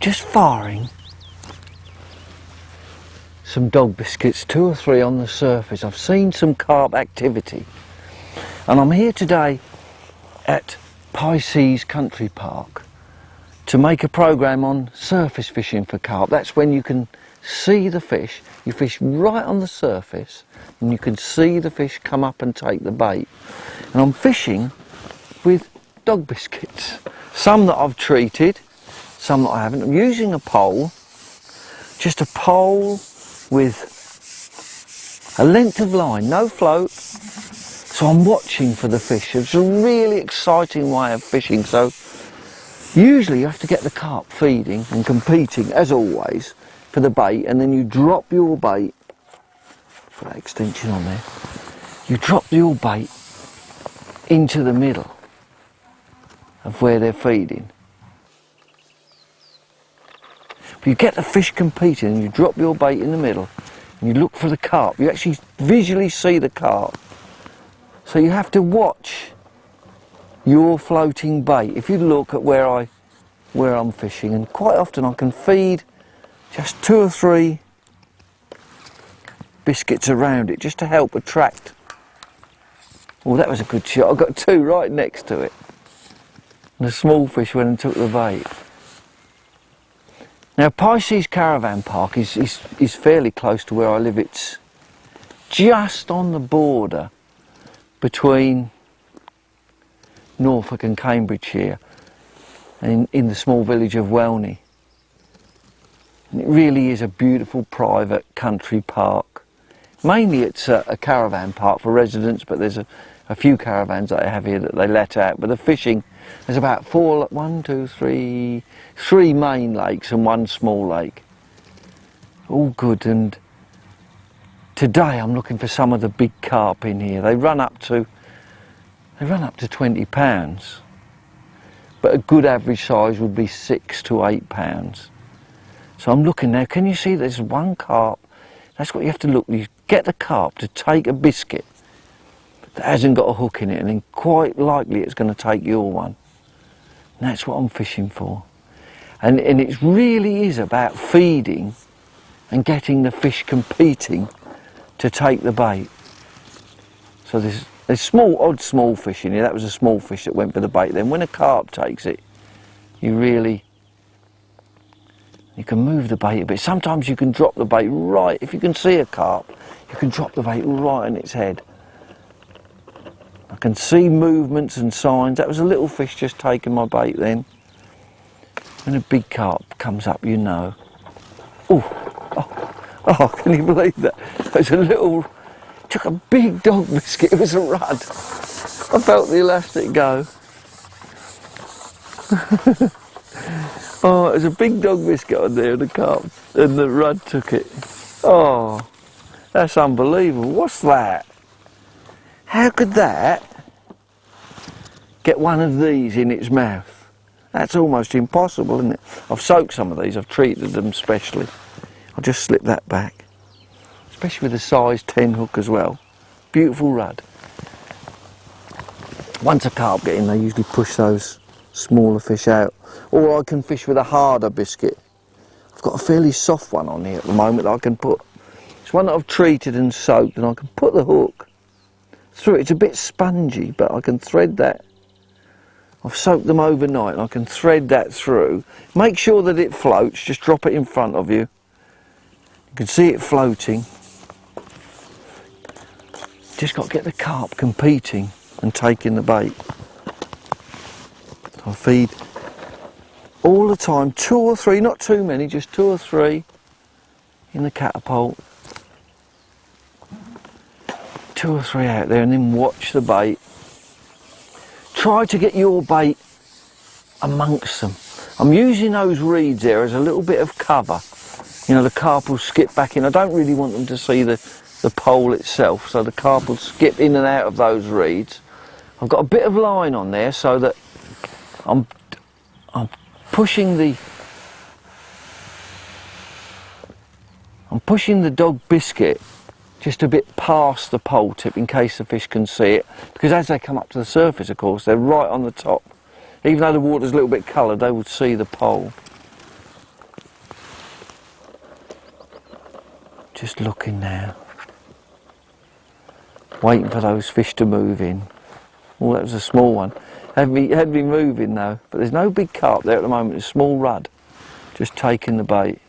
just firing some dog biscuits, 2 or 3 on the surface. I've seen some carp activity, and I'm here today at Pisces Country Park to make a program on surface fishing for carp. That's when you can see the fish. You fish right on the surface and you can see the fish come up and take the bait. And I'm fishing with dog biscuits, some that I've treated, some that I haven't. I'm using a pole, just a pole with a length of line, no float. So I'm watching for the fish. It's a really exciting way of fishing. So usually you have to get the carp feeding and competing, as always, for the bait, and then you drop your bait. Put that extension on there. You drop your bait into the middle of where they're feeding. But you get the fish competing and you drop your bait in the middle and you look for the carp. You actually visually see the carp. So you have to watch your floating bait. If you look at where I'm fishing, and quite often I can feed just 2 or 3 biscuits around it just to help attract. Oh, that was a good shot. I got 2 right next to it. And the small fish went and took the bait. Now Pisces Caravan Park is fairly close to where I live. It's just on the border between Norfolk and Cambridgeshire, and in the small village of Welney. And it really is a beautiful private country park. Mainly it's a caravan park for residents, but there's a few caravans that I have here that they let out. But the fishing, there's about 3 main lakes and 1 small lake. All good. And today I'm looking for some of the big carp in here. They run up to 20 pounds, but a good average size would be 6 to 8 pounds. So I'm looking now. Can you see there's 1 carp? That's what you have to look. You get the carp to take a biscuit that hasn't got a hook in it, and then quite likely it's going to take your one. And that's what I'm fishing for. And it really is about feeding and getting the fish competing to take the bait. So there's odd small fish in here. That was a small fish that went for the bait. Then when a carp takes it, you can move the bait a bit. Sometimes you can drop the bait right, if you can see a carp, you can drop the bait right on its head. I can see movements and signs. That was a little fish just taking my bait then. When a big carp comes up, you know. Oh, can you believe that? There's a little, took a big dog biscuit. It was a rudd. I felt the elastic go. Oh, it was a big dog biscuit on there, and the carp, and the rudd took it. Oh, that's unbelievable. What's that? How could that get one of these in its mouth? That's almost impossible, isn't it? I've soaked some of these. I've treated them specially. I'll just slip that back. Especially with a size 10 hook as well. Beautiful rudd. Once a carp get in, they usually push those smaller fish out. Or I can fish with a harder biscuit. I've got a fairly soft one on here at the moment that I can put. It's one that I've treated and soaked, and I can put the hook through it. It's a bit spongy, but I can thread that. I've soaked them overnight and I can thread that through. Make sure that it floats. Just drop it in front of you. You can see it floating. Just got to get the carp competing and taking the bait. I feed all the time, 2 or 3, not too many, just 2 or 3 in the catapult. 2 or 3 out there, and then watch the bait. Try to get your bait amongst them. I'm using those reeds there as a little bit of cover. You know, the carp will skip back in. I don't really want them to see the pole itself, so the carp will skip in and out of those reeds. I've got a bit of line on there so that I'm pushing the dog biscuit just a bit past the pole tip in case the fish can see it, because as they come up to the surface, of course, they're right on the top. Even though the water's a little bit coloured, they would see the pole. Just looking now. Waiting for those fish to move in. Oh, that was a small one. Had me moving though, but there's no big carp there at the moment. It's a small rudd, just taking the bait.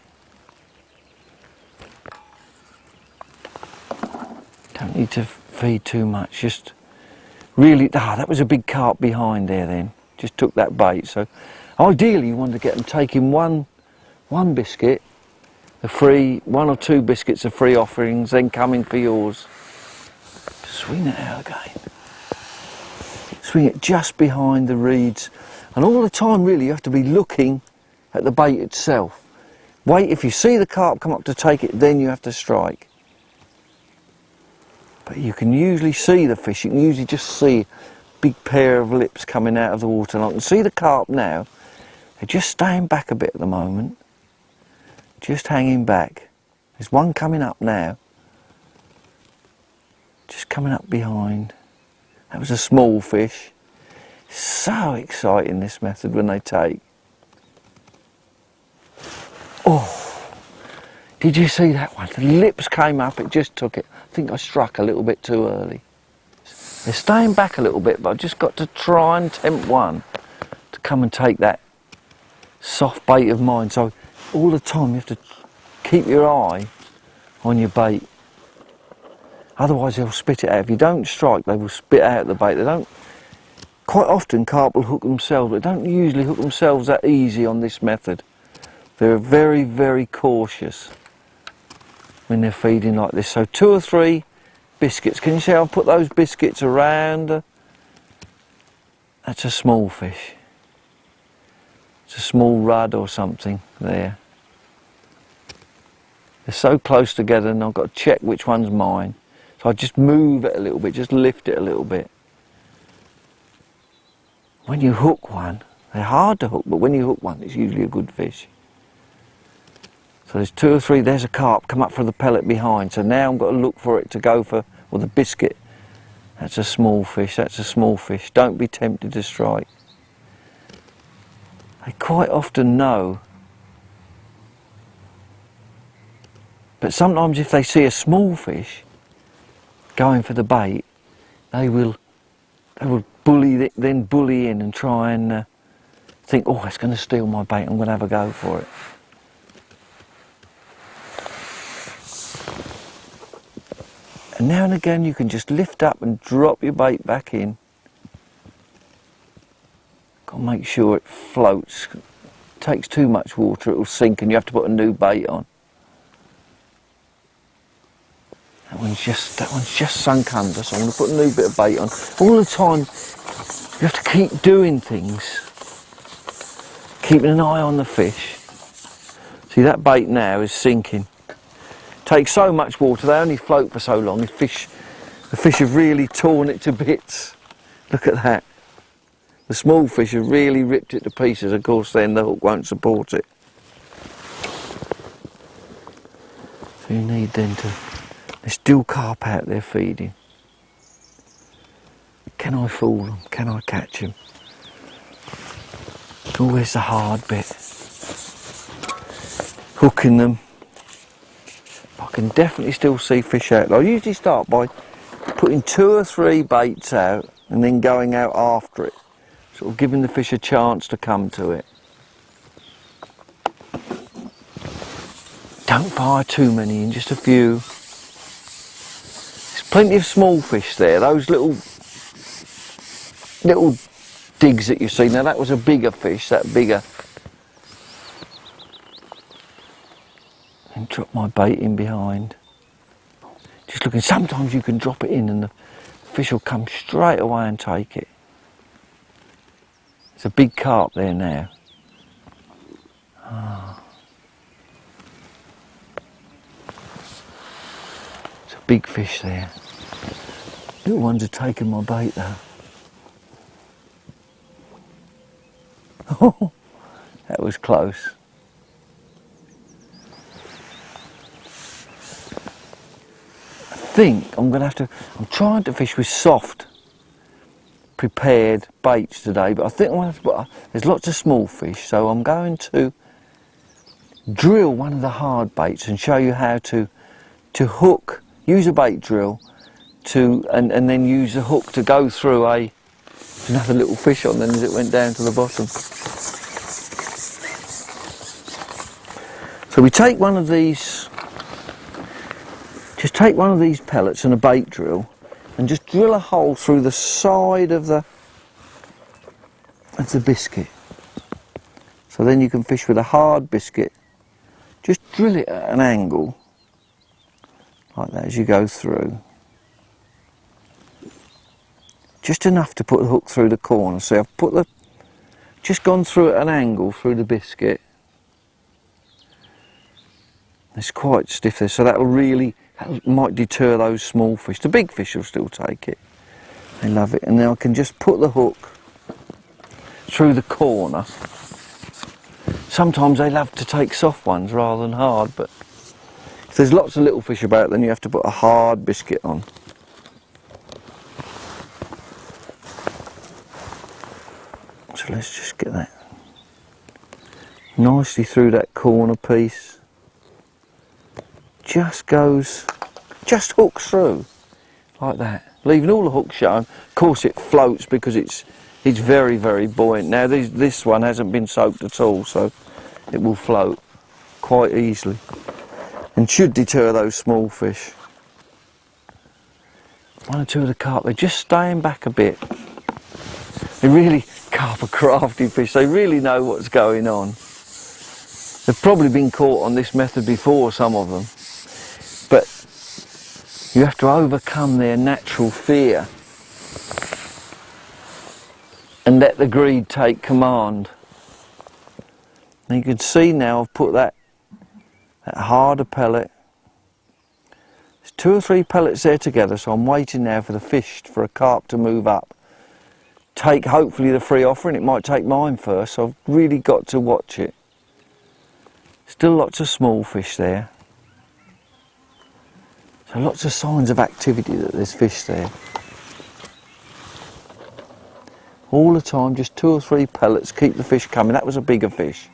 Don't need to feed too much. Just really, that was a big carp behind there. Then just took that bait. So ideally, you want to get them taking one biscuit, one or two biscuits of free offerings, then coming for yours. Swing it out again. Swing it just behind the reeds, and all the time really you have to be looking at the bait itself. Wait, if you see the carp come up to take it, then you have to strike. But you can usually see the fish, you can usually just see a big pair of lips coming out of the water. And I can see the carp now, they're just staying back a bit at the moment, just hanging back. There's one coming up now, just coming up behind. That was a small fish. So exciting, this method, when they take. Oh, did you see that one? The lips came up, it just took it. I think I struck a little bit too early. They're staying back a little bit, but I've just got to try and tempt one to come and take that soft bait of mine. So all the time you have to keep your eye on your bait. Otherwise they'll spit it out. If you don't strike, they will spit out the bait. They don't. Quite often carp will hook themselves, but they don't usually hook themselves that easy on this method. They're very, very cautious when they're feeding like this. So 2 or 3 biscuits. Can you see how I've put those biscuits around? That's a small fish. It's a small rudd or something there. They're so close together and I've got to check which one's mine. So I just move it a little bit, just lift it a little bit. When you hook one, they're hard to hook, but when you hook one, it's usually a good fish. So there's 2 or 3, there's a carp, come up for the pellet behind. So now I've got to look for it to go for, well, the biscuit. That's a small fish, that's a small fish. Don't be tempted to strike. They quite often know. But sometimes if they see a small fish going for the bait, they will bully in and try and think, oh, it's going to steal my bait, I'm going to have a go for it. And now and again you can just lift up and drop your bait back in. Got to make sure it floats. It takes too much water, it will sink and you have to put a new bait on. That one's just sunk under, so I'm going to put a new bit of bait on. All the time you have to keep doing things, keeping an eye on the fish. See, that bait now is sinking. Takes so much water, they only float for so long. The fish have really torn it to bits. Look at that. The small fish have really ripped it to pieces. Of course then the hook won't support it. So you need then to, there's still carp out there feeding. Can I fool them? Can I catch them? It's always the hard bit. Hooking them. I can definitely still see fish out. I usually start by putting 2 or 3 baits out and then going out after it, sort of giving the fish a chance to come to it. Don't fire too many in, just a few. There's plenty of small fish there, those little digs that you see. Now that was a bigger fish, that bigger. And drop my bait in behind. Just looking, sometimes you can drop it in and the fish will come straight away and take it. There's a big carp there now. Oh. It's a big fish there. Little ones are taking my bait though. Oh, that was close. I think I'm going to have to, I'm trying to fish with soft prepared baits today, but I think I'm going to have to put, there's lots of small fish, so I'm going to drill one of the hard baits and show you how to to hook, use a bait drill to, and then use the hook to go through another little fish on then as it went down to the bottom. So we take one of these, just take one of these pellets and a bait drill and just drill a hole through the side of the biscuit. So then you can fish with a hard biscuit. Just drill it at an angle, like that as you go through. Just enough to put the hook through the corner. So I've just gone through at an angle through the biscuit. It's quite stiff there, so that might deter those small fish. The big fish will still take it. They love it. And then I can just put the hook through the corner. Sometimes they love to take soft ones rather than hard, but if there's lots of little fish about, then you have to put a hard biscuit on. So let's just get that nicely through that corner piece. Just hooks through like that, leaving all the hooks shown. Of course it floats because it's very, very buoyant. Now this one hasn't been soaked at all, so it will float quite easily and should deter those small fish. One or two of the carp, they're just staying back a bit. Carp are crafty fish, they really know what's going on. They've probably been caught on this method before, some of them, but you have to overcome their natural fear and let the greed take command. And you can see now I've put that harder pellet. There's 2 or 3 pellets there together, so I'm waiting now for a carp to move up. Take hopefully the free offering. It might take mine first, so I've really got to watch it. Still lots of small fish there. So lots of signs of activity that there's fish there. All the time, just 2 or 3 pellets, keep the fish coming. That was a bigger fish.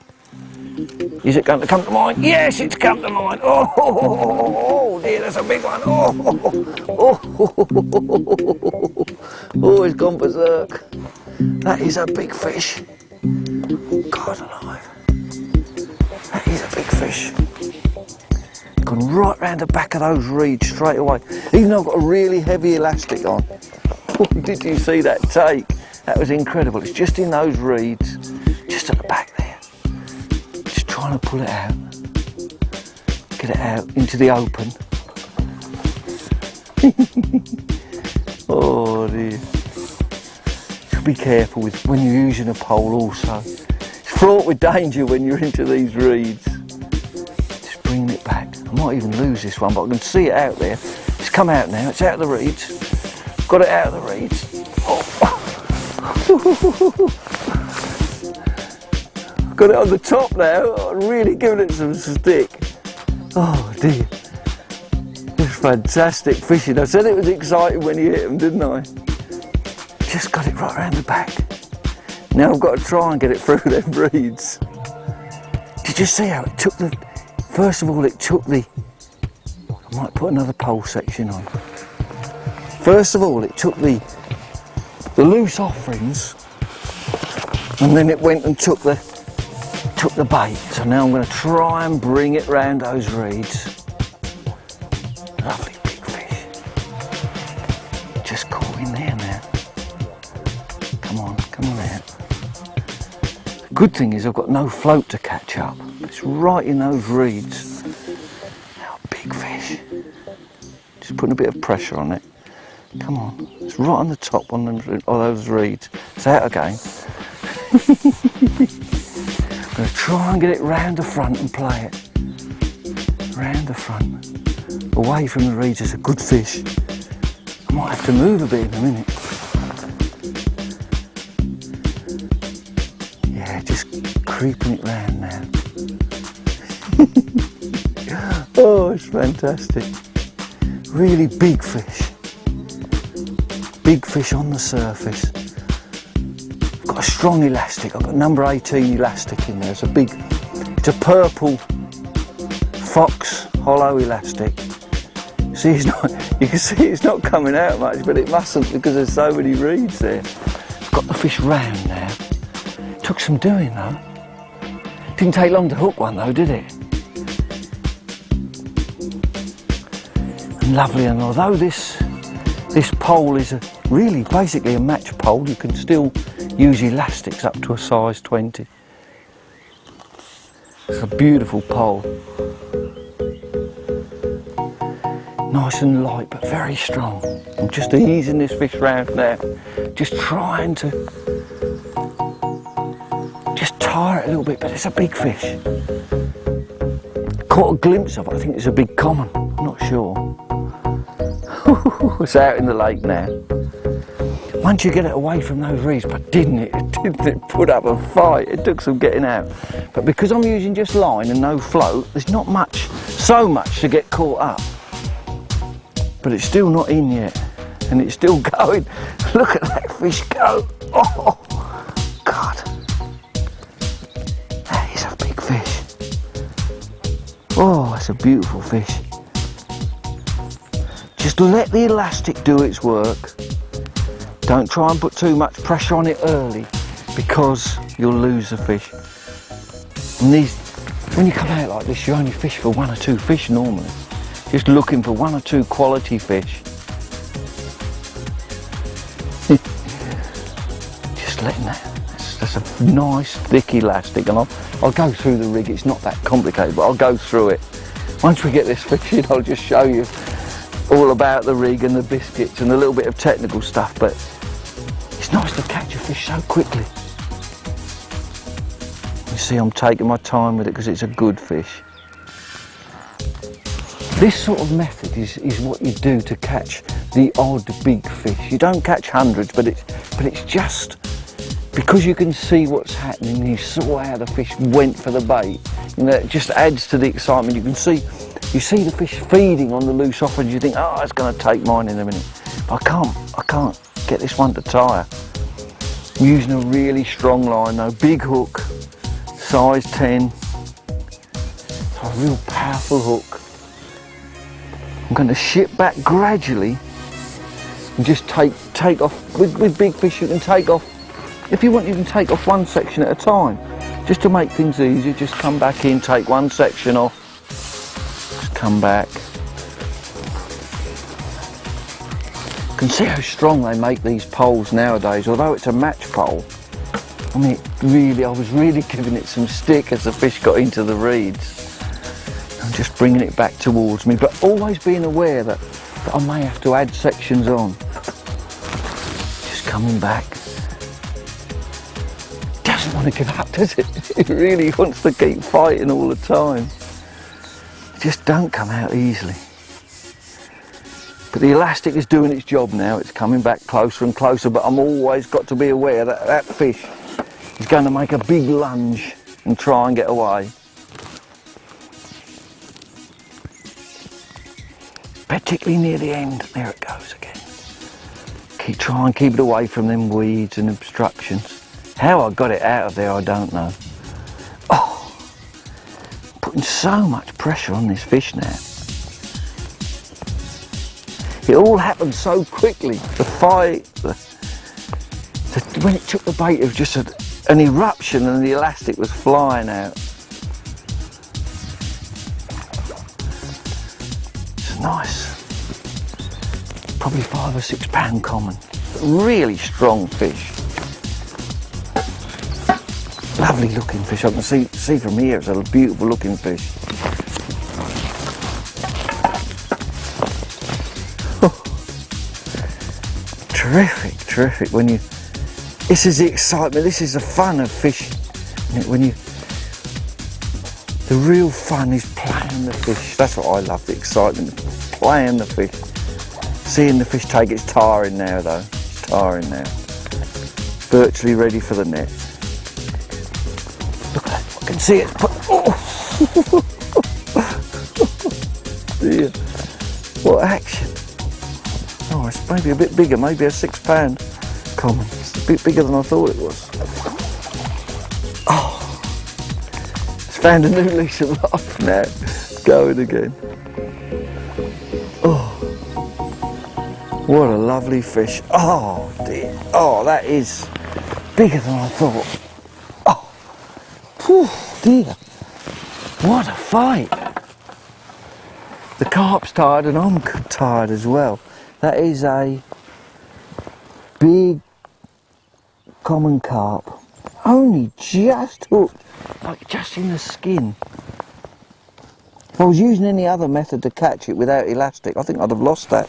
Is it going to come to mine? Yes, it's come to mine. Oh dear, that's a big one. Oh, it's gone berserk. That is a big fish. God alive. That is a big fish. Gone right round the back of those reeds straight away. Even though I've got a really heavy elastic on. Oh, did you see that take? That was incredible. It's just in those reeds, just at the back there. Just trying to pull it out. Get it out into the open. Oh dear. So be careful when you're using a pole also. It's fraught with danger when you're into these reeds. Just bringing it back. I might even lose this one, but I can see it out there. It's come out now, it's out of the reeds. Got it out of the reeds. Got it on the top now. I'm really giving it some stick. Oh dear. It's fantastic fishing. I said it was exciting when you hit them, didn't I? Just got it right around the back. Now I've got to try and get it through them reeds. Did you see how it took the... First of all, it took the... I might put another pole section on. First of all, it took the loose offerings, and then it went and took the bait. So now I'm going to try and bring it round those reeds. Lovely big fish. Just caught in there now. Come on out. The good thing is I've got no float to catch up. It's right in those reeds. Now, big fish. Just putting a bit of pressure on it. Come on, it's right on the top on those reeds. It's out again. I'm going to try and get it round the front and play it. Round the front. Away from the reeds. It's a good fish. I might have to move a bit in a minute. Yeah, just creeping it round now. Oh, it's fantastic. Really big fish. Big fish on the surface. I've got a strong elastic. I've got number 18 elastic in there. It's a purple Fox hollow elastic. see it's not, you can see it's not coming out much, but it mustn't because there's so many reeds there. I've got the fish round now. Took some doing though. Didn't take long to hook one though, did it? And lovely, and although this pole is really basically a match pole, you can still use elastics up to a size 20. It's a beautiful pole. Nice and light, but very strong. I'm just easing this fish round now. Just trying to just tire it a little bit, but it's a big fish. Caught a glimpse of it. I think it's a big common. I'm not sure. It's out in the lake now. Once you get it away from those reeds, but didn't it put up a fight? It took some getting out. But because I'm using just line and no float, there's not so much to get caught up. But it's still not in yet, and it's still going. Look at that fish go. Oh, God. That is a big fish. Oh, it's a beautiful fish. Just let the elastic do its work. Don't try and put too much pressure on it early, because you'll lose the fish. And when you come out like this, you only fish for 1 or 2 fish normally. Just looking for 1 or 2 quality fish. Just letting that. That's a nice thick elastic, and I'll go through the rig. It's not that complicated, but I'll go through it. Once we get this fishing, I'll just show you all about the rig and the biscuits and a little bit of technical stuff. But it's nice to catch a fish so quickly. You see, I'm taking my time with it because it's a good fish. This sort of method is what you do to catch the odd big fish. You don't catch hundreds, but it's just because you can see what's happening. You saw how the fish went for the bait. You know, it just adds to the excitement. You see the fish feeding on the loose offer, and you think, oh, it's going to take mine in a minute. But I can't get this one to tire. I'm using a really strong line though, big hook, size 10. So a real powerful hook. I'm going to ship back gradually and just take off. With big fish you can take off, if you want you can take off 1 section at a time. Just to make things easier, just come back in, take 1 section off, just come back. You can see how strong they make these poles nowadays, although it's a match pole. I mean, I was really giving it some stick as the fish got into the reeds. I'm just bringing it back towards me, but always being aware that I may have to add sections on. Just coming back. Doesn't want to give up, does it? It really wants to keep fighting all the time. Just don't come out easily. But the elastic is doing its job now. It's coming back closer and closer, but I'm always got to be aware that that fish is going to make a big lunge and try and get away. Particularly near the end. There it goes again. Try and keep it away from them weeds and obstructions. How I got it out of there, I don't know. Oh, putting so much pressure on this fish now. It all happened so quickly. The fight, when it took the bait, it was just an eruption and the elastic was flying out. It's nice. Probably 5 or 6 pound common. Really strong fish. Lovely looking fish. I can see from here it's a beautiful looking fish. Oh. Terrific, terrific. This is the excitement, this is the fun of fishing. The real fun is playing the fish. That's what I love, the excitement, playing the fish. Seeing the fish take, it's tiring now though. It's tiring now. Virtually ready for the net. Look at that, I can see it. Oh! Dear. What action. Oh, it's maybe a bit bigger, maybe a 6 pound common. It's a bit bigger than I thought it was. Oh, it's found a new lease of life now. Going again. Oh. What a lovely fish. Oh dear. Oh, that is bigger than I thought. Oh, phew, dear. What a fight. The carp's tired and I'm tired as well. That is a big common carp. Only just hooked, like just in the skin. If I was using any other method to catch it without elastic, I think I'd have lost that.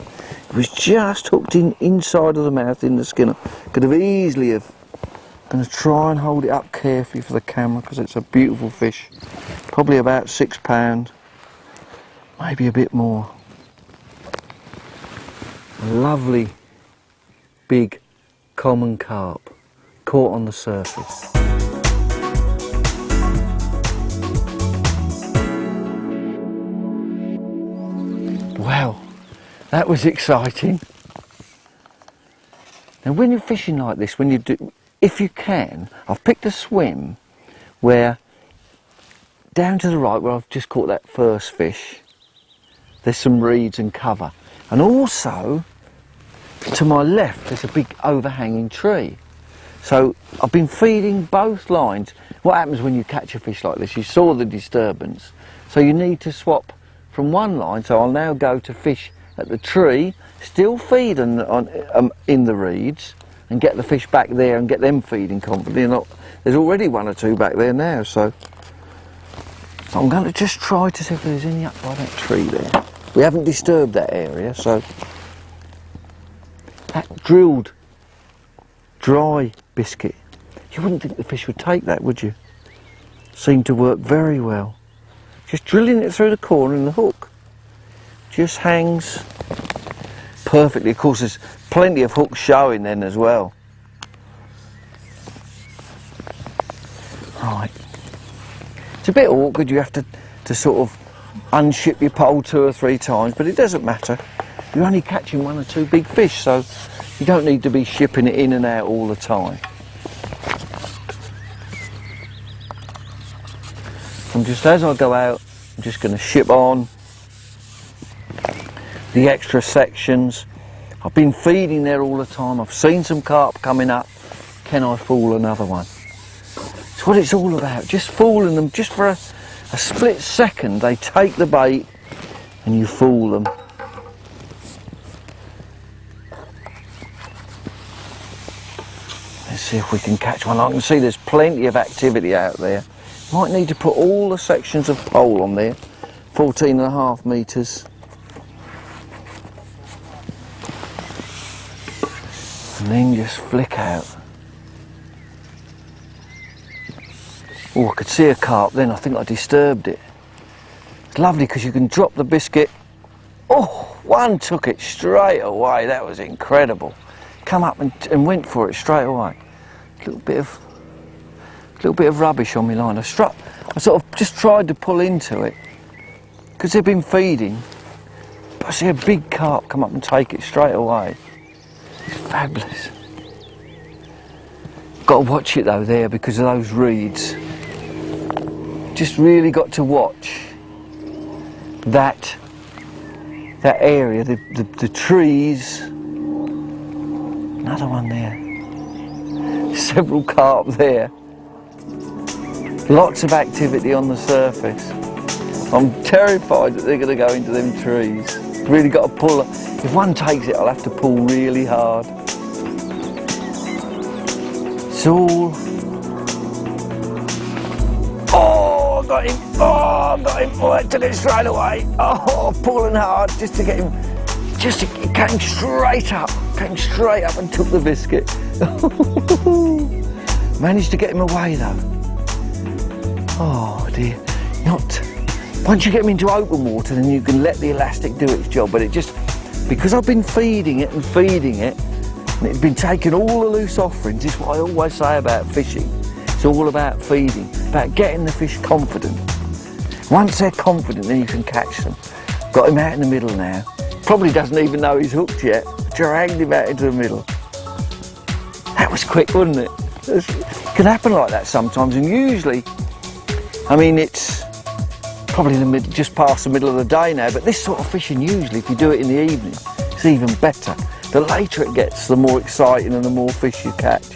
It was just hooked inside of the mouth in the skin. Could have easily have. I'm going to try and hold it up carefully for the camera because it's a beautiful fish. Probably about £6, maybe a bit more. A lovely big common carp caught on the surface. Wow, that was exciting. Now when you're fishing like this, when you do, if you can, I've picked a swim where down to the right where I've just caught that first fish, there's some reeds and cover, and also to my left there's a big overhanging tree. So I've been feeding both lines. What happens when you catch a fish like this? You saw the disturbance, so you need to swap from one line. So I'll now go to fish at the tree, still feed in the reeds, and get the fish back there and get them feeding confidently. There's already one or two back there now, so I'm going to just try to see if there's any up by that tree there. We haven't disturbed that area, so that drilled dry biscuit, you wouldn't think the fish would take that, would you? Seemed to work very well. Just drilling it through the corner and the hook just hangs perfectly. Of course there's plenty of hooks showing then as well. Right, it's a bit awkward, you have to sort of unship your pole 2 or 3 times, but it doesn't matter. You're only catching 1 or 2 big fish, so you don't need to be shipping it in and out all the time. And just as I go out, I'm just going to ship on the extra sections. I've been feeding there all the time. I've seen some carp coming up. Can I fool another one? It's what it's all about, just fooling them, just for a split second. They take the bait and you fool them. Let's see if we can catch one. I can see there's plenty of activity out there. Might need to put all the sections of pole on there, 14.5 metres. And then just flick out. Oh, I could see a carp then, I think I disturbed it. It's lovely because you can drop the biscuit. Oh, one took it straight away, that was incredible. Come up and went for it straight away. A little bit of rubbish on my line. I sort of just tried to pull into it because they've been feeding, but I see a big carp come up and take it straight away. It's fabulous. Got to watch it though there because of those reeds. Just really got to watch that area, the trees. Another one there. Several carp there. Lots of activity on the surface. I'm terrified that they're going to go into them trees. Really got to pull. If one takes it, I'll have to pull really hard. It's all. Oh, I got him! Oh, I got him! Oh, I took it straight away. Oh, pulling hard just to get him. It came straight up. Came straight up and took the biscuit. Managed to get him away though. Oh dear. Once you get them into open water, then you can let the elastic do its job, but it just, because I've been feeding it, and it's been taking all the loose offerings. It's what I always say about fishing. It's all about feeding, about getting the fish confident. Once they're confident, then you can catch them. Got him out in the middle now. Probably doesn't even know he's hooked yet. Dragged him out into the middle. That was quick, wasn't it? It can happen like that sometimes, and usually, I mean, it's probably just past the middle of the day now, but this sort of fishing, usually if you do it in the evening, it's even better. The later it gets, the more exciting and the more fish you catch.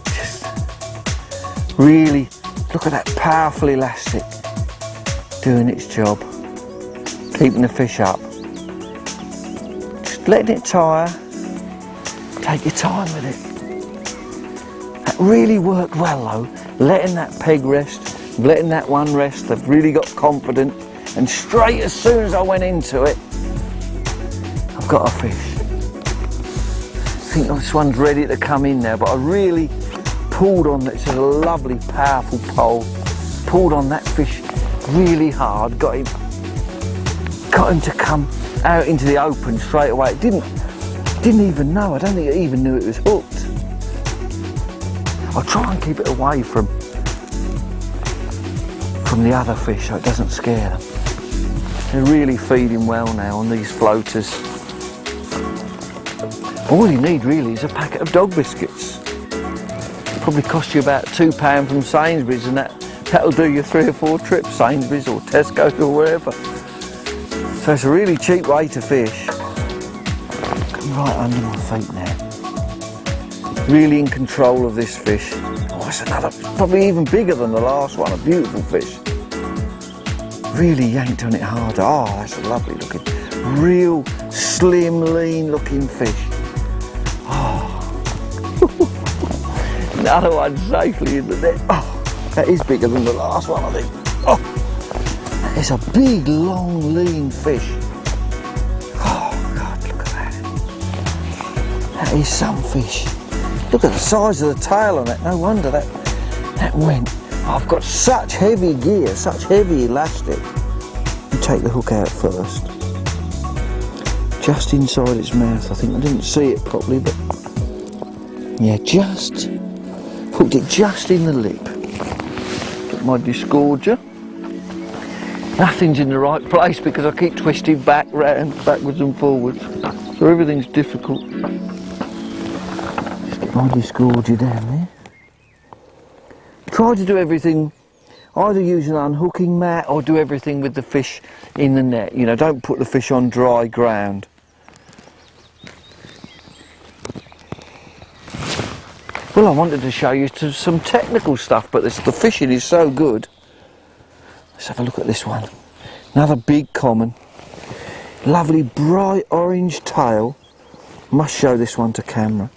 Just really, look at that powerful elastic doing its job, keeping the fish up. Just letting it tire, take your time with it. That really worked well though, letting that peg rest, letting that one rest. I've really got confident, and straight as soon as I went into it, I've got a fish. I think this one's ready to come in now, but I really pulled on, it's a lovely powerful pole, pulled on that fish really hard, got him to come out into the open straight away. It didn't even know, I don't think it even knew it was hooked. I'll try and keep it away from the other fish so it doesn't scare them. They're really feeding well now on these floaters. All you need really is a packet of dog biscuits. Probably cost you about £2 from Sainsbury's, and that'll do you 3 or 4 trips, Sainsbury's or Tesco's or wherever. So it's a really cheap way to fish. Come right under my feet now. Really in control of this fish. Oh, it's another, probably even bigger than the last one, a beautiful fish. Really yanked on it hard. Oh, that's a lovely looking, real slim, lean looking fish. Another one safely in the net. Oh, that is bigger than the last one, I think. Oh, that is a big, long, lean fish. Oh, God, look at that. That is some fish. Look at the size of the tail on it. No wonder that went. I've got such heavy gear, such heavy elastic. You take the hook out first. Just inside its mouth, I think. I didn't see it properly, but yeah, just hooked it just in the lip. Got my disgorger. Nothing's in the right place because I keep twisting back, round, backwards and forwards. So everything's difficult. Just get my disgorger down there. Try to do everything, either use an unhooking mat or do everything with the fish in the net. You know, don't put the fish on dry ground. Well, I wanted to show you some technical stuff, but the fishing is so good. Let's have a look at this one. Another big common. Lovely bright orange tail. Must show this one to camera.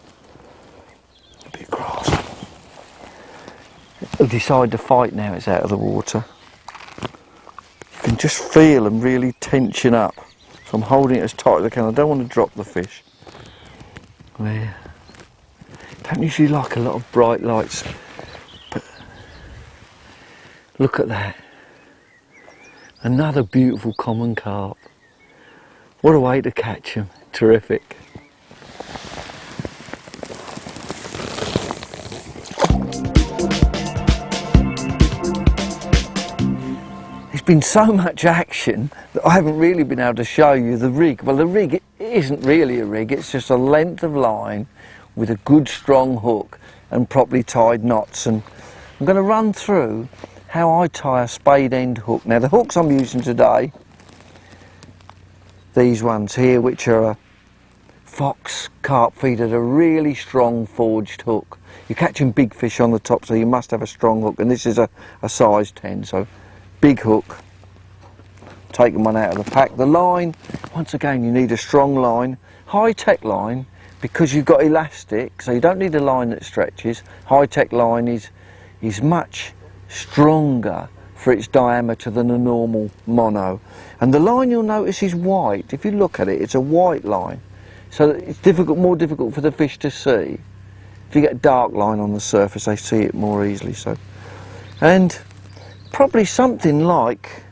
A bit grass. It'll decide to fight now it's out of the water. You can just feel them really tension up. So I'm holding it as tight as I can. I don't want to drop the fish. There. Don't usually like a lot of bright lights, but look at that. Another beautiful common carp. What a way to catch them. Terrific. There's been so much action that I haven't really been able to show you the rig. Well, the rig, it isn't really a rig, it's just a length of line with a good strong hook and properly tied knots. And I'm going to run through how I tie a spade end hook. Now the hooks I'm using today, these ones here, which are a Fox carp feeder, a really strong forged hook. You're catching big fish on the top, so you must have a strong hook, and this is a size 10, so big hook. Taking one out of the pack. The line, once again, you need a strong line, high-tech line. Because you've got elastic, so you don't need a line that stretches. High-tech line is much stronger for its diameter than a normal mono. And the line you'll notice is white. If you look at it, it's a white line. So it's more difficult for the fish to see. If you get a dark line on the surface, they see it more easily. So, and probably something like,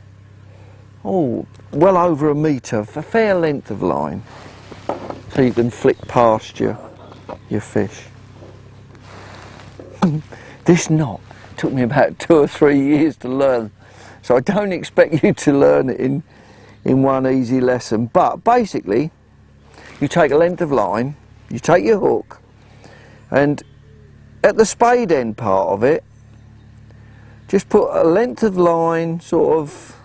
well over a metre, a fair length of line. So you can flick past your fish. This knot took me about 2 or 3 years to learn, so I don't expect you to learn it in one easy lesson. But basically, you take a length of line, you take your hook, and at the spade end part of it, just put a length of line sort of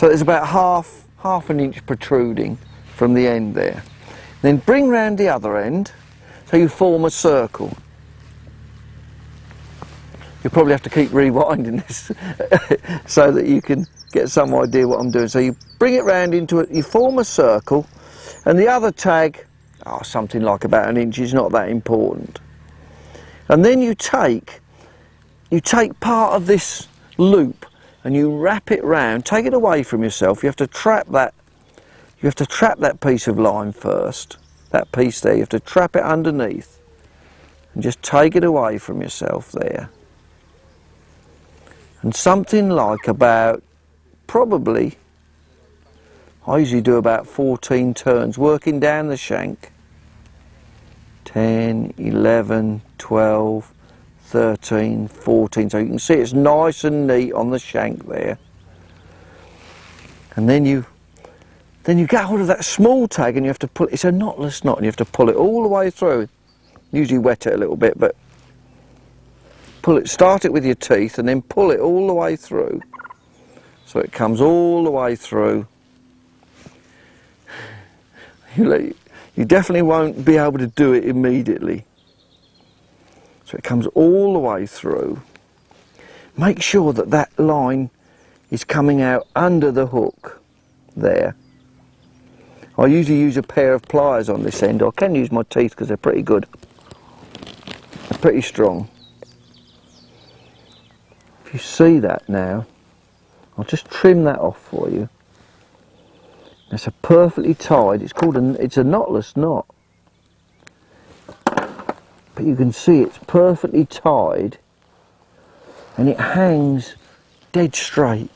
So there's about half an inch protruding from the end there. Then bring round the other end, so you form a circle. You'll probably have to keep rewinding this so that you can get some idea what I'm doing. So you bring it round into it, you form a circle, and the other tag, something like about an inch, is not that important. And then you take part of this loop and you wrap it round, take it away from yourself. You have to trap that piece of line first. That piece there, you have to trap it underneath and just take it away from yourself there. And something like about, probably, I usually do about 14 turns, working down the shank. 10, 11, 12, 13, 14. So you can see it's nice and neat on the shank there. And then you get hold of that small tag and you have to pull it. It's a knotless knot and you have to pull it all the way through. Usually wet it a little bit, but pull it, start it with your teeth and then pull it all the way through. So it comes all the way through. You definitely won't be able to do it immediately. So it comes all the way through. Make sure that that line is coming out under the hook there. I usually use a pair of pliers on this end. I can use my teeth because they're pretty good. They're pretty strong. If you see that now, I'll just trim that off for you. It's a perfectly tied, it's a knotless knot. But you can see it's perfectly tied and it hangs dead straight.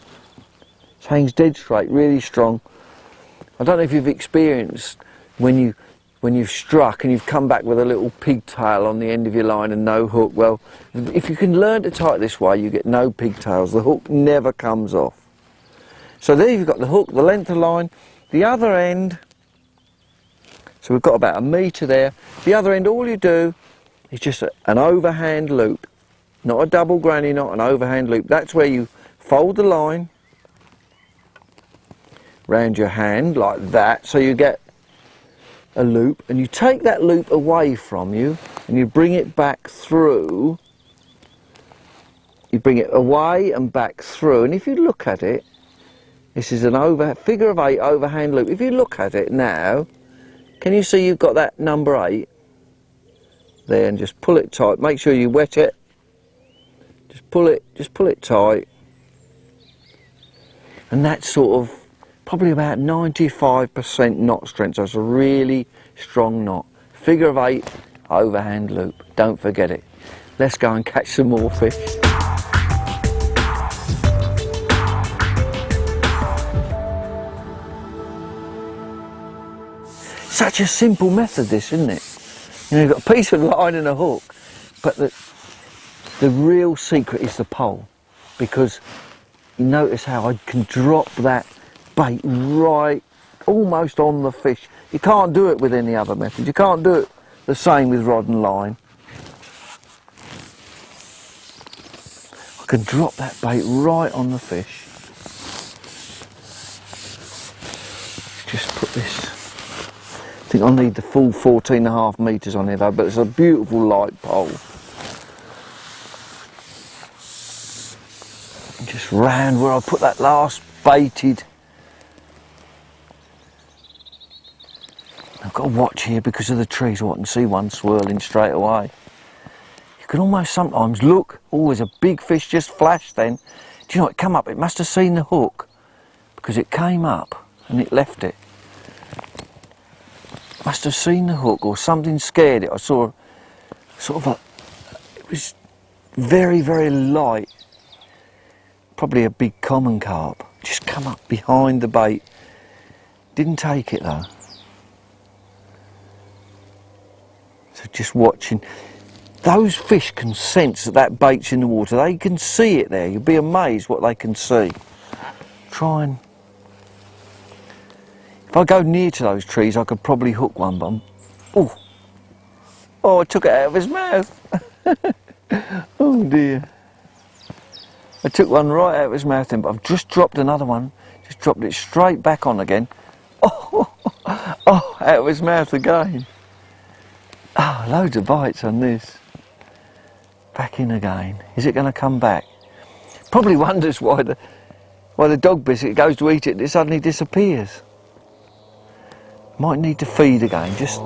It hangs dead straight, really strong. I don't know if you've experienced when you've struck and you've come back with a little pigtail on the end of your line and no hook. Well, if you can learn to tie it this way, you get no pigtails. The hook never comes off. So there you've got the hook, the length of line, the other end. So we've got about 1 metre there. The other end, all you do is just an overhand loop. Not a double granny knot, an overhand loop. That's where you fold the line round your hand like that, so you get a loop, and you take that loop away from you and you bring it back through. You bring it away and back through, and if you look at it, this is an figure of 8 overhand loop. If you look at it now, can you see you've got that number 8 there, and just pull it tight. Make sure you wet it. Just pull it tight. And that's sort of probably about 95% knot strength, so it's a really strong knot. Figure of 8 overhand loop, don't forget it. Let's go and catch some more fish. Such a simple method this, isn't it? You know, you've got a piece of line and a hook, but the real secret is the pole, because you notice how I can drop that bait right almost on the fish. You can't do it with any other method. You can't do it the same with rod and line. I can drop that bait right on the fish. Just put this. I think I'll need the full 14.5 metres on here though, but it's a beautiful light pole. And just round where I put that last baited. I've got to watch here because of the trees, I can see one swirling straight away. You can almost sometimes look, oh, there's a big fish just flashed then. Do you know, it come up, it must have seen the hook, because it came up and it left it. Must have seen the hook or something scared it. I saw sort of it was very, very light, probably a big common carp. Just come up behind the bait. Didn't take it though. So just watching. Those fish can sense that that bait's in the water. They can see it there. You'll be amazed what they can see. Try and... If I go near to those trees, I could probably hook one, but oh, I took it out of his mouth. Oh dear. I took one right out of his mouth then, but I've just dropped another one Just dropped it straight back on again. Oh, oh, out of his mouth again. Oh, loads of bites on this. Back in again. Is it going to come back? Probably wonders why the dog biscuit goes to eat it and it suddenly disappears. Might need to feed again. Just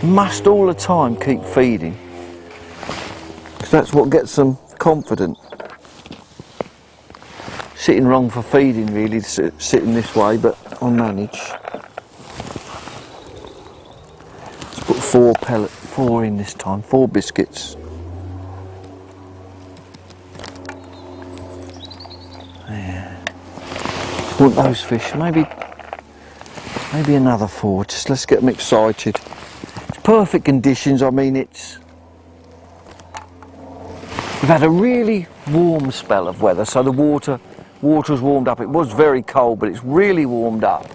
must all the time keep feeding, because that's what gets them confident. Sitting wrong for feeding, really, sitting this way, but I'll manage. Let's put 4 in this time, 4 biscuits. Yeah. Want those fish? Maybe another 4. Just let's get them excited. It's perfect conditions. I mean, we've had a really warm spell of weather, so the water's warmed up. It was very cold, but it's really warmed up.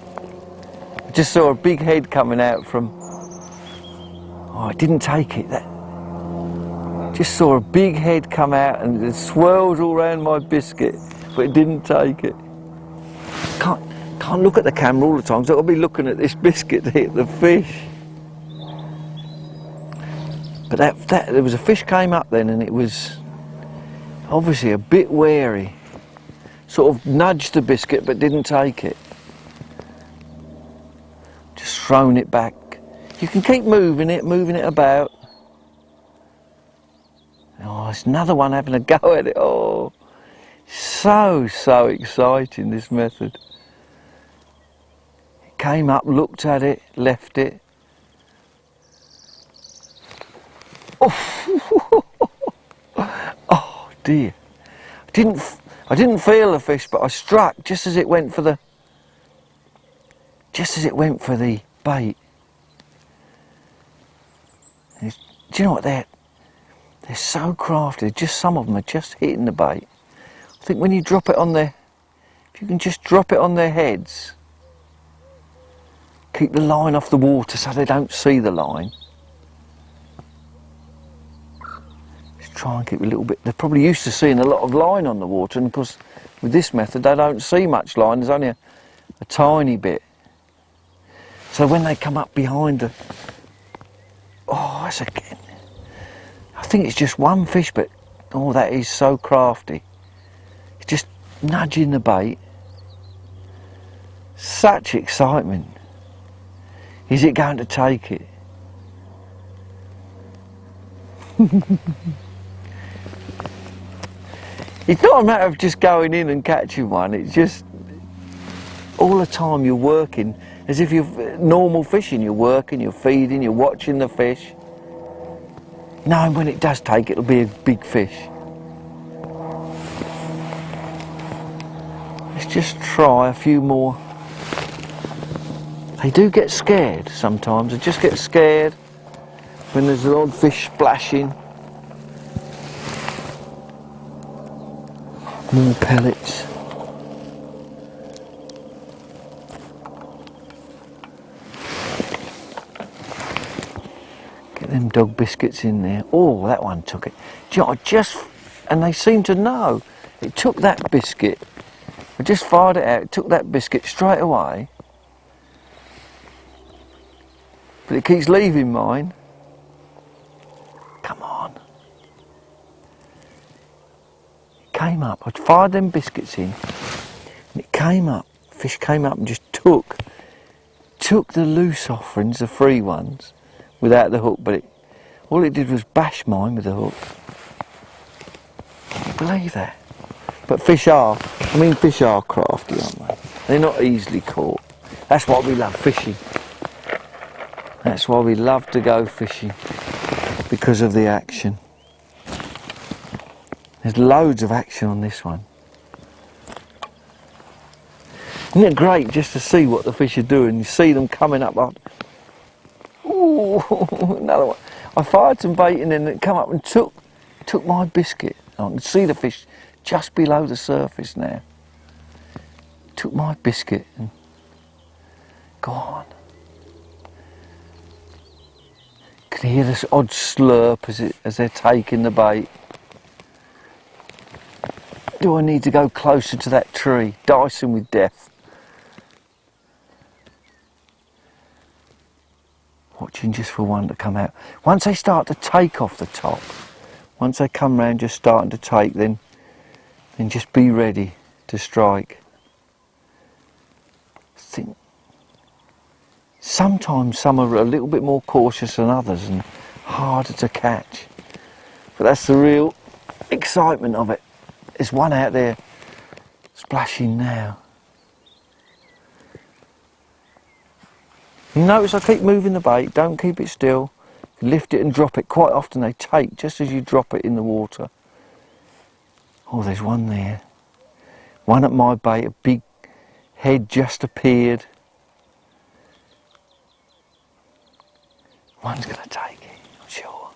I just saw a big head coming out from. Oh, I didn't take it. Just saw a big head come out and it swirls all around my biscuit, but it didn't take it. Can't look at the camera all the time, so I'll be looking at this biscuit to hit the fish. But there was a fish came up then, and it was obviously a bit wary. Sort of nudged the biscuit, but didn't take it. Just thrown it back. You can keep moving it about. Oh, there's another one having a go at it. Oh, so exciting, this method. Came up, looked at it, left it. Oh, oh dear. I didn't feel the fish, but I struck just as it went for the bait. Do you know what, they're so crafty. Just some of them are just hitting the bait. I think when you drop it on if you can just drop it on their heads, keep the line off the water so they don't see the line. Just try and keep a little bit. They're probably used to seeing a lot of line on the water, and of course with this method they don't see much line. There's only a tiny bit. So when they come up behind the... Oh, that's again. I think it's just one fish, but oh, that is so crafty. It's just nudging the bait. Such excitement. Is it going to take it? It's not a matter of just going in and catching one. It's just all the time you're working as if you're normal fishing. You're working, you're feeding, you're watching the fish, knowing when it does take, it'll be a big fish. Let's just try a few more. They do get scared sometimes. They just get scared when there's an odd fish splashing. More pellets. Get them dog biscuits in there. Oh, that one took it. Do you know, and they seem to know. It took that biscuit. I just fired it out, it took that biscuit straight away. But it keeps leaving mine. Come on. It came up. I fired them biscuits in. And it came up. Fish came up and just took the loose offerings, the free ones, without the hook. But all it did was bash mine with the hook. Can you believe that? But fish are crafty, aren't they? They're not easily caught. That's why we love fishing. That's why we love to go fishing, because of the action. There's loads of action on this one. Isn't it great just to see what the fish are doing? You see them coming up. Ooh, another one. I fired some bait in and it come up and took my biscuit. I can see the fish just below the surface now. Took my biscuit and gone. Can hear this odd slurp as they're taking the bait. Do I need to go closer to that tree? Dicing with death. Watching just for one to come out. Once they start to take off the top, once they come round just starting to take, then just be ready to strike. Think sometimes some are a little bit more cautious than others and harder to catch. But that's the real excitement of it. There's one out there splashing now. You notice I keep moving the bait, don't keep it still. Lift it and drop it. Quite often they take just as you drop it in the water. Oh, there's one there. One at my bait, a big head just appeared. One's going to take it, I'm sure.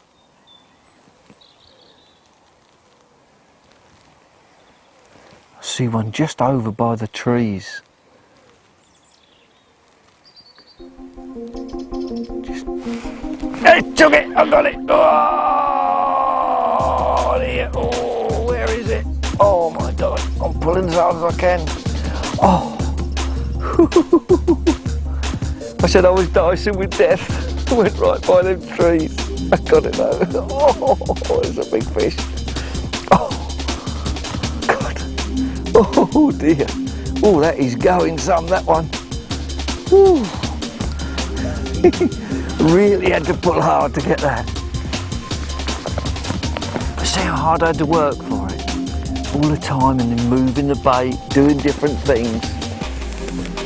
I see one just over by the trees. Hey, took it! I got it! Oh, dear. Oh, where is it? Oh my God! I'm pulling as hard as I can. Oh! I said I was dicing with death. I went right by them trees. I got it though. Oh, it's a big fish. Oh, God! Oh dear! Oh, that is going some. That one. Ooh. Really had to pull hard to get that. See how hard I had to work for it. All the time, and then moving the bait, doing different things.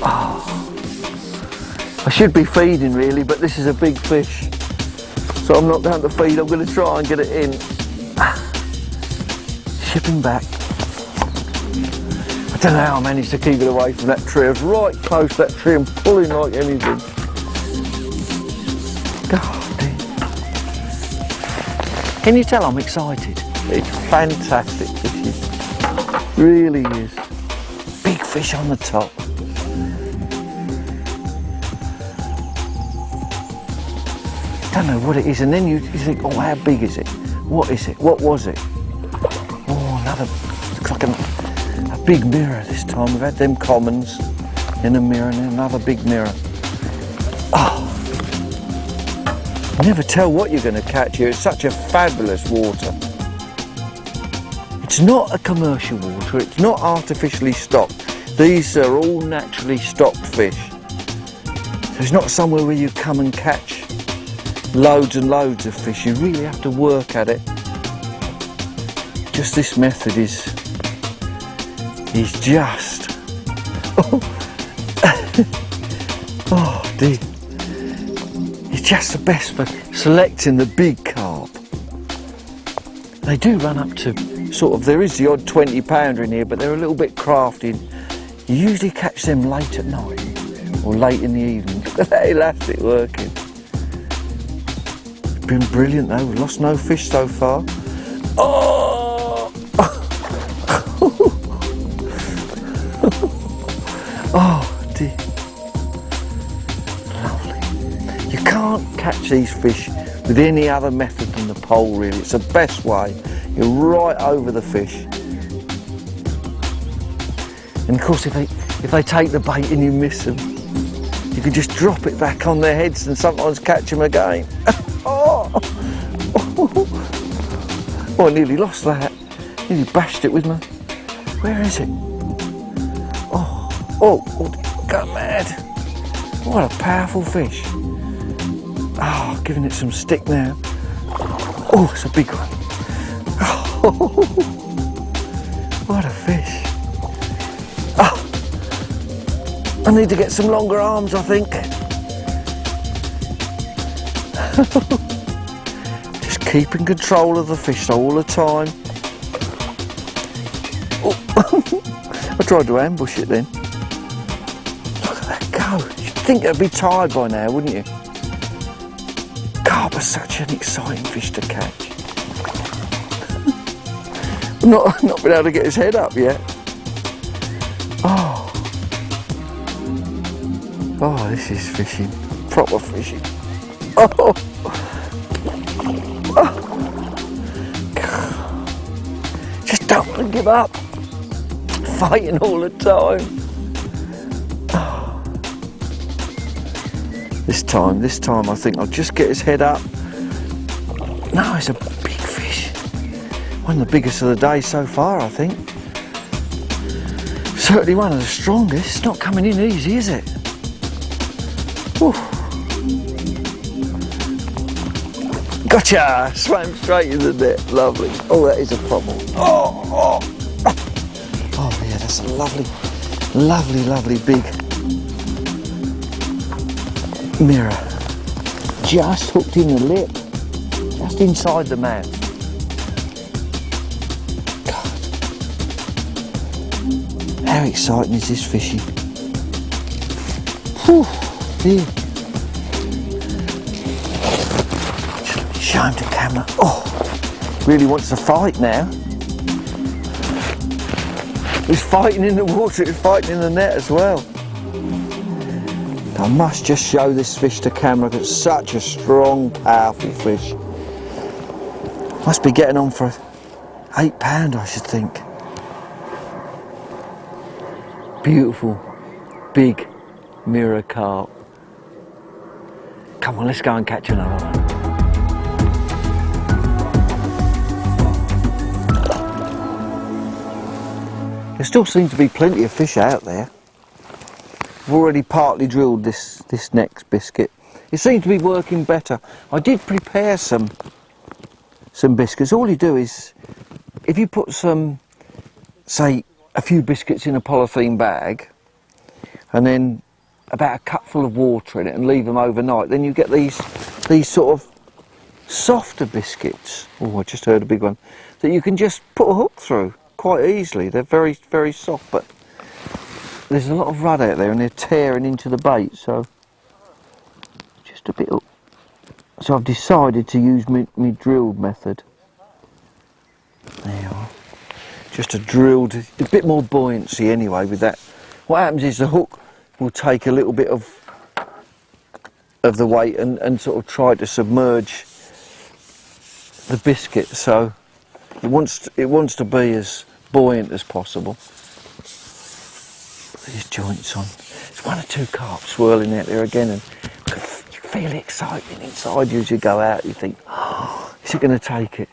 Oh. I should be feeding really, but this is a big fish. So I'm not going to feed, I'm going to try and get it in. Shipping back. I don't know how I managed to keep it away from that tree. I was right close to that tree and pulling like anything. God, dear. Can you tell I'm excited? It's fantastic fishing. Really is. Big fish on the top. Don't know what it is, and then you think, oh, how big is it? What is it? What was it? Oh, another, looks like a big mirror this time. We've had them commons in a mirror and then another big mirror. Oh. You never tell what you're going to catch here. It's such a fabulous water. It's not a commercial water. It's not artificially stocked. These are all naturally stocked fish. So it's not somewhere where you come and catch loads and loads of fish. You really have to work at it. Just this method is just... Oh, oh dear. It's just the best for selecting the big carp. They do run up to sort of, there is the odd 20 pounder in here, but they're a little bit crafty. You usually catch them late at night or late in the evening. Look at that elastic working. It's been brilliant though, we've lost no fish so far. Oh! Oh dear. You can't catch these fish with any other method than the pole really. It's the best way. You're right over the fish. And of course if they take the bait and you miss them, you can just drop it back on their heads and sometimes catch them again. Oh, I nearly lost that. Nearly bashed it with my... Where is it? Oh, got mad. What a powerful fish. Oh, giving it some stick now. Oh, it's a big one. Oh, what a fish. Oh, I need to get some longer arms, I think. Just keeping control of the fish all the time. Oh. I tried to ambush it then. Look at that go. You'd think it'd be tired by now, wouldn't you? Carp are such an exciting fish to catch. Not been able to get his head up yet. Oh, this is fishing, proper fishing. Oh, just don't want to give up. fighting all the time. This time I think I'll just get his head up. No, it's a big fish. One of the biggest of the day so far, I think. Certainly one of the strongest. It's not coming in easy, is it? Whew. Gotcha! Swam straight in the net. Lovely. Oh, that is a problem. Oh yeah, that's a lovely big mirror. Just hooked in the lip. Just inside the mouth. God. How exciting is this fishing? Whew, dear. Show him to camera. Oh, really wants to fight now. He's fighting in the water, he's fighting in the net as well. I must just show this fish to camera because it's such a strong, powerful fish. Must be getting on for 8 pound, I should think. Beautiful, big mirror carp. Come on, let's go and catch another one. There still seems to be plenty of fish out there. I've already partly drilled this next biscuit. It seems to be working better. I did prepare some biscuits. All you do is, if you put some, say, a few biscuits in a polythene bag, and then about a cupful of water in it and leave them overnight, then you get these sort of softer biscuits. Oh, I just heard a big one. That you can just put a hook through quite easily. They're very, very soft, but there's a lot of rud out there and they're tearing into the bait, so just a bit up. So I've decided to use my drilled method. There you are. Just a drilled, a bit more buoyancy anyway with that. What happens is the hook will take a little bit of the weight and sort of try to submerge the biscuit, so it wants to be as buoyant as possible. Put these joints on. There's 1 or 2 carp swirling out there again, and you feel the excitement inside you as you go out. You think, oh, is it going to take it?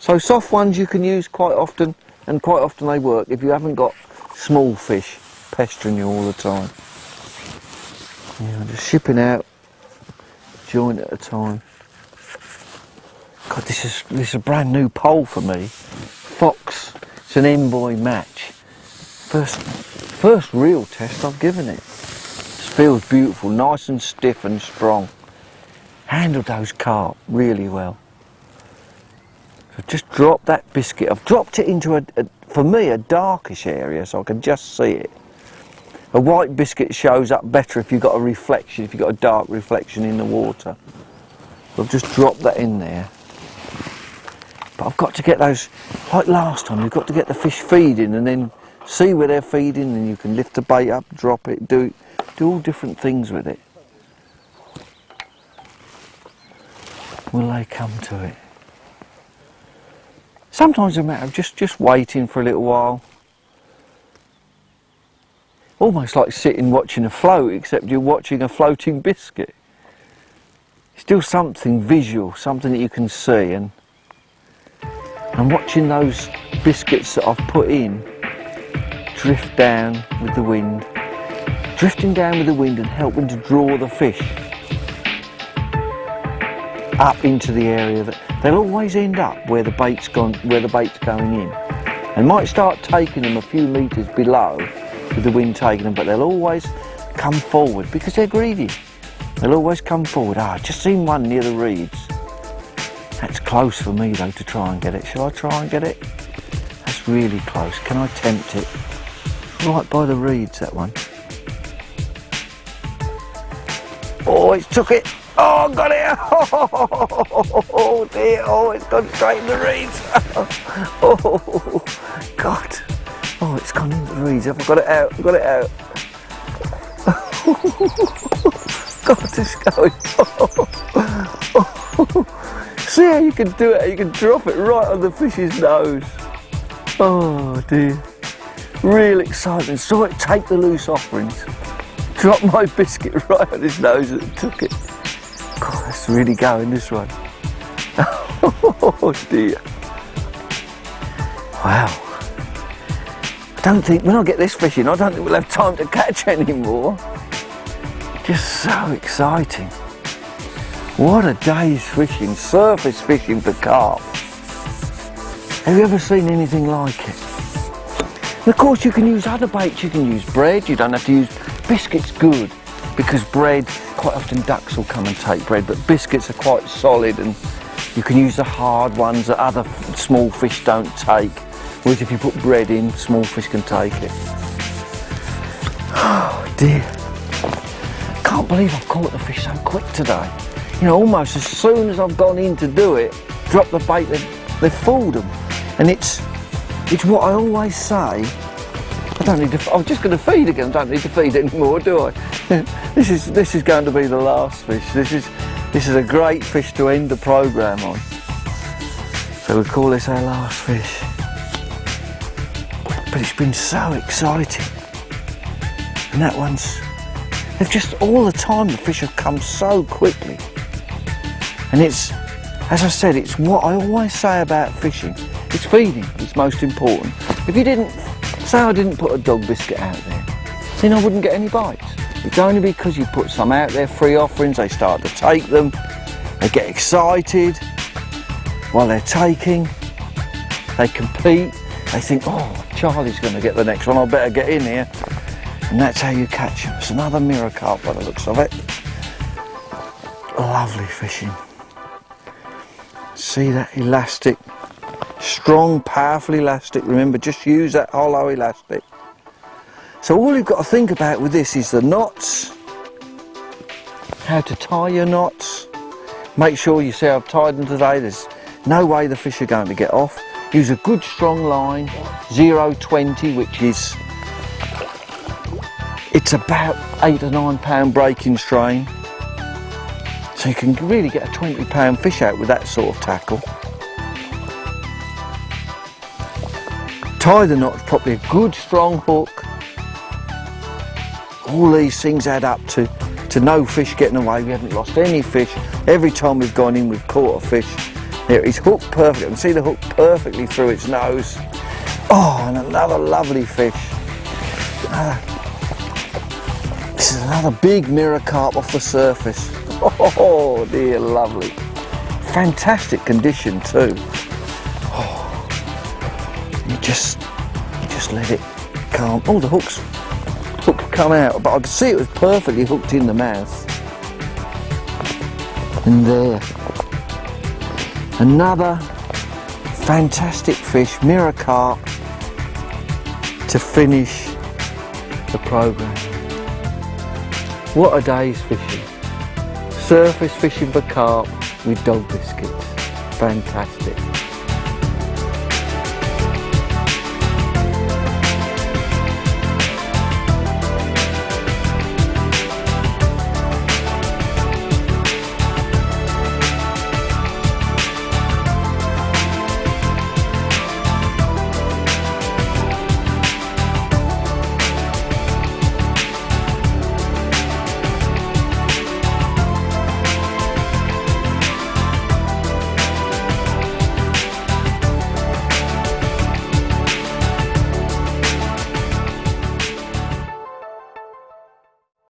So soft ones you can use quite often, and quite often they work if you haven't got small fish pestering you all the time. Yeah, just shipping out joint at a time. God, this is a brand new pole for me. Fox, it's an Envoy match. First real test I've given it. It feels beautiful, nice and stiff and strong. Handled those carp really well. So just drop that biscuit. I've dropped it into for me, a darkish area so I can just see it. A white biscuit shows up better if you've got a reflection, if you've got a dark reflection in the water. So I've just dropped that in there. But I've got to get those, like last time, you've got to get the fish feeding and then see where they're feeding, and you can lift the bait up, drop it, do all different things with it. Will they come to it? Sometimes it's a matter of just waiting for a little while. Almost like sitting watching a float, except you're watching a floating biscuit. Still something visual, something that you can see, and watching those biscuits that I've put in drift down with the wind, drifting down with the wind and helping to draw the fish up into the area that they'll always end up where the bait's going in. They might start taking them a few metres below with the wind taking them, but they'll always come forward because they're greedy. They'll always come forward. I've just seen one near the reeds. That's close for me though to try and get it. Shall I try and get it? That's really close. Can I tempt it? Right by the reeds, that one. Oh, it's took it. Oh, got it. Oh dear. Oh, it's gone straight in the reeds. Oh, God. Oh, it's gone into the reeds. I've got it out. I've got it out. God, it's going. See how you can do it? You can drop it right on the fish's nose. Oh dear. Real excitement. Saw it take the loose offerings. Dropped my biscuit right on his nose and took it. God, that's really going, this one. Oh dear. Wow. I don't think, when I get this fishing, I don't think we'll have time to catch anymore. Just so exciting. What a day's fishing, surface fishing for carp. Have you ever seen anything like it? And of course you can use other baits, you can use bread, you don't have to use, biscuits good, because bread, quite often ducks will come and take bread, but biscuits are quite solid and you can use the hard ones that other small fish don't take, whereas if you put bread in, small fish can take it. Oh dear. Can't believe I've caught the fish so quick today. You know, almost as soon as I've gone in to do it, drop the bait, they've fooled them. And it's what I always say, I don't need to, I'm just going to feed again, I don't need to feed anymore, do I? This is going to be the last fish. This is a great fish to end the programme on. So we call this our last fish. But it's been so exciting. And that one's, they've just, all the time the fish have come so quickly. And it's, as I said, it's what I always say about fishing. It's feeding, it's most important. If you didn't, say I didn't put a dog biscuit out there, then I wouldn't get any bites. It's only because you put some out there, free offerings, they start to take them, they get excited while they're taking, they compete, they think, oh, Charlie's going to get the next one, I better get in here. And that's how you catch them. It's another mirror carp by the looks of it. Lovely fishing. See that elastic, strong, powerful elastic. Remember, just use that hollow elastic. So all you've got to think about with this is the knots, how to tie your knots. Make sure you see I've tied them today. There's no way the fish are going to get off. Use a good strong line, 0.20, which is, it's about 8 or 9 pound breaking strain. So you can really get a 20 pound fish out with that sort of tackle. Tie the knots properly, a good strong hook. All these things add up to no fish getting away. We haven't lost any fish. Every time we've gone in, we've caught a fish. There, it's hooked perfectly. You can see the hook perfectly through its nose. Oh, and another lovely fish. This is another big mirror carp off the surface. Oh dear, lovely. Fantastic condition too. Oh, you just let it calm. Oh, the hook come out, but I could see it was perfectly hooked in the mouth. And there, another fantastic fish, mirror carp, to finish the programme. What a day's fishing. Surface fishing for carp with dog biscuits. Fantastic.